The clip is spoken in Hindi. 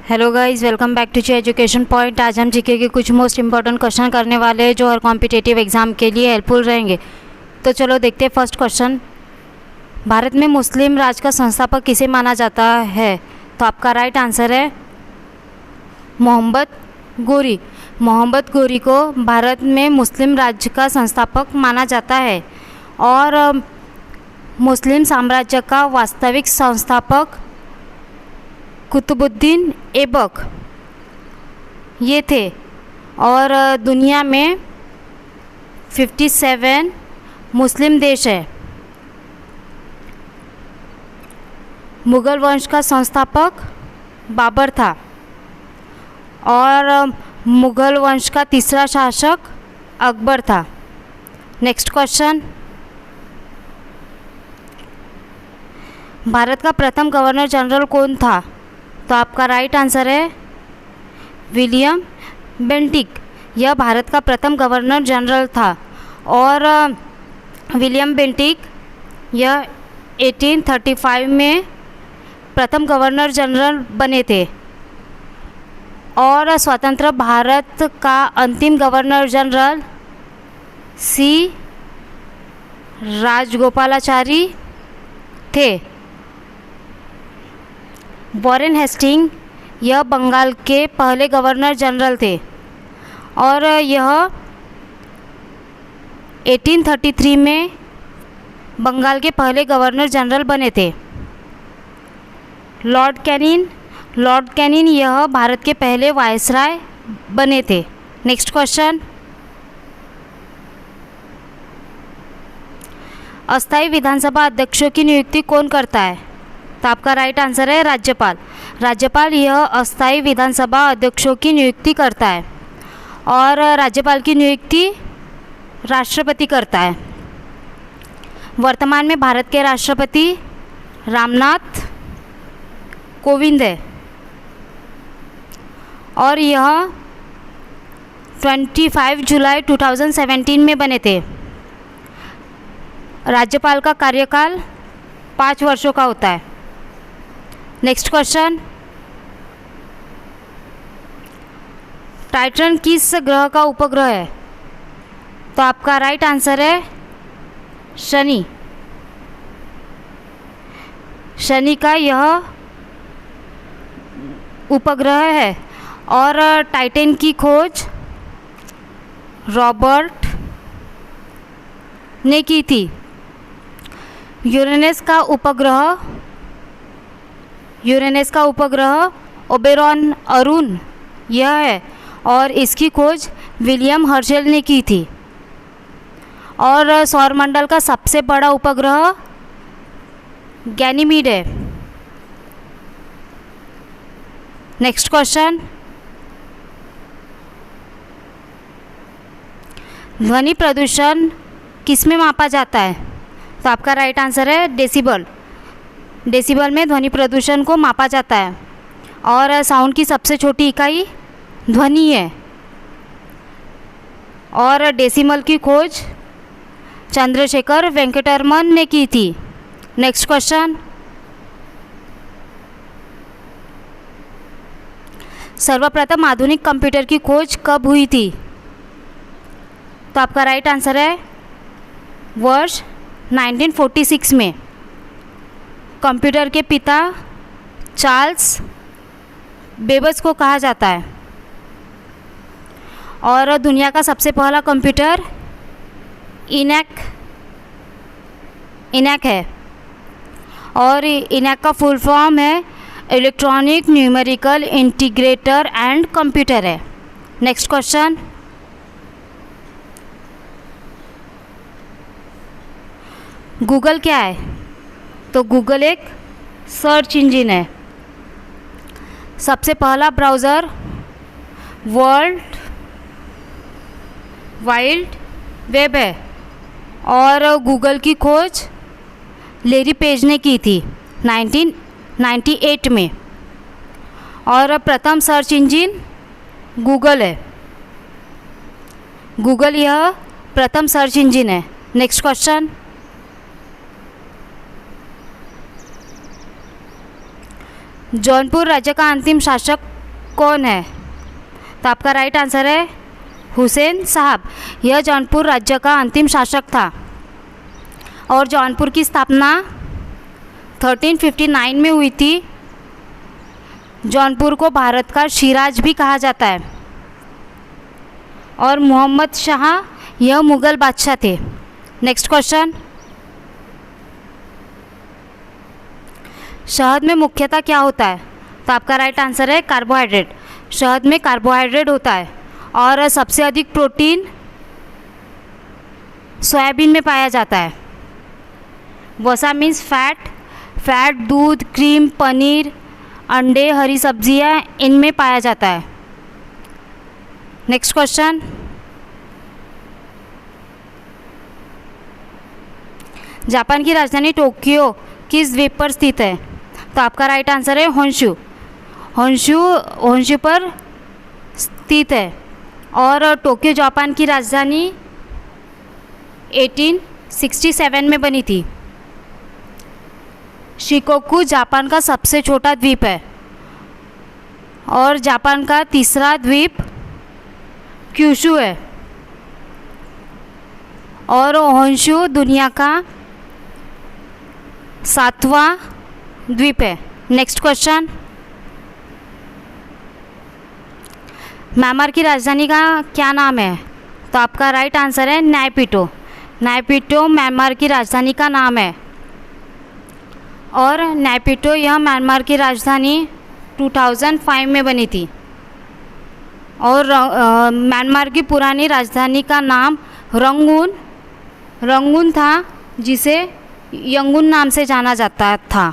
Hello guys, welcome back to education point. आज हम जीके के कुछ मोस्ट इंपॉर्टेंट क्वेश्चन करने वाले हैं जो हर कॉम्पिटिटिव एग्ज़ाम के लिए हेल्पफुल रहेंगे। तो चलो देखते हैं फर्स्ट क्वेश्चन। भारत में मुस्लिम राज का संस्थापक किसे माना जाता है? तो आपका राइट आंसर है मोहम्मद गोरी। मोहम्मद गोरी को भारत में मुस्लिम राज्य का संस्थापक माना जाता है और मुस्लिम साम्राज्य का वास्तविक संस्थापक कुतुबुद्दीन ऐबक ये थे। और दुनिया में 57 मुस्लिम देश है। मुग़ल वंश का संस्थापक बाबर था और मुग़ल वंश का तीसरा शासक अकबर था। Next question. भारत का प्रथम गवर्नर जनरल कौन था? तो आपका राइट आंसर है विलियम बेंटिक। यह भारत का प्रथम गवर्नर जनरल था और विलियम बेंटिक यह 1835 में प्रथम गवर्नर जनरल बने थे और स्वतंत्र भारत का अंतिम गवर्नर जनरल सी राजगोपालाचारी थे। वॉरेन हेस्टिंग यह बंगाल के पहले गवर्नर जनरल थे और यह 1833 में बंगाल के पहले गवर्नर जनरल बने थे। लॉर्ड कैनिन यह भारत के पहले वायसराय बने थे। Next question. अस्थायी विधानसभा अध्यक्षों की नियुक्ति कौन करता है? तो आपका राइट आंसर है राज्यपाल। राज्यपाल यह अस्थायी विधानसभा अध्यक्षों की नियुक्ति करता है और राज्यपाल की नियुक्ति राष्ट्रपति करता है। वर्तमान में भारत के राष्ट्रपति रामनाथ कोविंद है और यह 25 जुलाई 2017 में बने थे। राज्यपाल का कार्यकाल 5 वर्षों का होता है। Next question. टाइटन किस ग्रह का उपग्रह है? तो आपका राइट आंसर है शनि। शनि का यह उपग्रह है और टाइटन की खोज रॉबर्ट ने की थी। यूरेनस का उपग्रह ओबेरॉन अरुण यह है और इसकी खोज विलियम हर्शेल ने की थी। और सौरमंडल का सबसे बड़ा उपग्रह गैनीमीड है। Next question. ध्वनि प्रदूषण किस में मापा जाता है? तो आपका राइट आंसर है डेसिबल। डेसिबल में ध्वनि प्रदूषण को मापा जाता है और साउंड की सबसे छोटी इकाई ध्वनि है और डेसिमल की खोज चंद्रशेखर वेंकटरमन ने की थी। Next question. सर्वप्रथम आधुनिक कंप्यूटर की खोज कब हुई थी? तो आपका राइट आंसर है वर्ष 1946 में। कंप्यूटर के पिता चार्ल्स बेबज को कहा जाता है और दुनिया का सबसे पहला कंप्यूटर इनैक है और इनैक का फुल फॉर्म है electronic numerical integrator and computer है। Next question. गूगल क्या है? तो गूगल एक सर्च इंजिन है। सबसे पहला ब्राउज़र वर्ल्ड वाइड वेब है और गूगल की खोज लेरी पेज ने की थी 1998 में और प्रथम सर्च इंजिन गूगल है। गूगल यह प्रथम सर्च इंजिन है। Next question. जौनपुर राज्य का अंतिम शासक कौन है? तो आपका राइट आंसर है हुसैन साहब। यह जौनपुर राज्य का अंतिम शासक था और जौनपुर की स्थापना 1359 में हुई थी। जौनपुर को भारत का शिराज भी कहा जाता है। और मोहम्मद शाह यह मुग़ल बादशाह थे। नेक्स्ट क्वेश्चन, शहद में मुख्यतः क्या होता है? तो आपका राइट आंसर है कार्बोहाइड्रेट। शहद में कार्बोहाइड्रेट होता है और सबसे अधिक प्रोटीन सोयाबीन में पाया जाता है। वसा मीन्स फैट। फैट दूध, क्रीम, पनीर, अंडे, हरी सब्जियां, इनमें पाया जाता है। नेक्स्ट क्वेश्चन, जापान की राजधानी टोक्यो किस द्वीप पर स्थित है? तो आपका राइट आंसर है होन्शु। होन्शु पर स्थित है और टोक्यो जापान की राजधानी 1867 में बनी थी। शिकोकू जापान का सबसे छोटा द्वीप है और जापान का तीसरा द्वीप क्यूशू है और होन्शु दुनिया का 7वां द्वीप है। नेक्स्ट क्वेश्चन, म्यांमार की राजधानी का क्या नाम है? तो आपका राइट आंसर है नायपिटो। नायपिटो म्यांमार की राजधानी का नाम है और नायपिटो यह म्यांमार की राजधानी 2005 में बनी थी और म्यांमार की पुरानी राजधानी का नाम रंगून था, जिसे यंगून नाम से जाना जाता था।